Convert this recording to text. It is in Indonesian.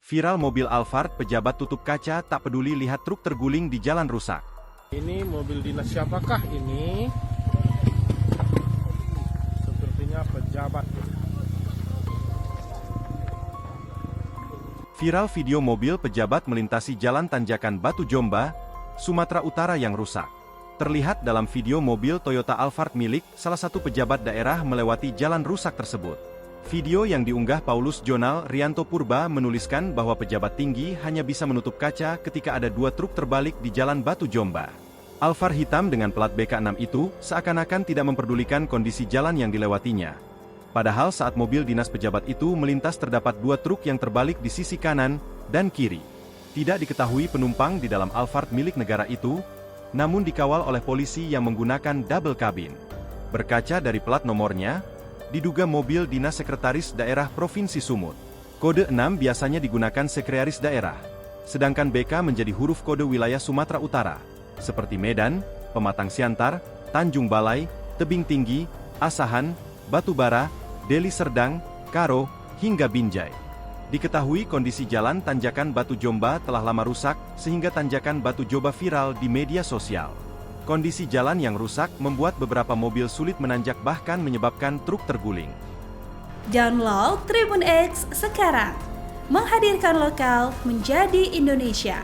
Viral mobil Alphard pejabat tutup kaca tak peduli lihat truk terguling di jalan rusak. Ini mobil dinas siapakah ini? Sepertinya pejabat. Viral video mobil pejabat melintasi jalan tanjakan Batu Jomba, Sumatera Utara yang rusak. Terlihat dalam video mobil Toyota Alphard milik salah satu pejabat daerah melewati jalan rusak tersebut. Video yang diunggah Paulus Jonal Rianto Purba menuliskan bahwa pejabat tinggi hanya bisa menutup kaca ketika ada dua truk terbalik di jalan Batu Jomba. Alphard hitam dengan plat BK6 itu seakan-akan tidak memperdulikan kondisi jalan yang dilewatinya. Padahal saat mobil dinas pejabat itu melintas terdapat dua truk yang terbalik di sisi kanan dan kiri. Tidak diketahui penumpang di dalam Alphard milik negara itu, namun dikawal oleh polisi yang menggunakan double cabin. Berkaca dari plat nomornya, diduga mobil dinas sekretaris daerah Provinsi Sumut. Kode 6 biasanya digunakan sekretaris daerah, sedangkan BK menjadi huruf kode wilayah Sumatera Utara, seperti Medan, Pematang Siantar, Tanjung Balai, Tebing Tinggi, Asahan, Batubara, Deli Serdang, Karo, hingga Binjai. Diketahui kondisi jalan tanjakan Batu Jomba telah lama rusak, sehingga tanjakan Batu Jomba viral di media sosial. Kondisi jalan yang rusak membuat beberapa mobil sulit menanjak bahkan menyebabkan truk terguling. Download Tribun X sekarang, menghadirkan lokal menjadi Indonesia.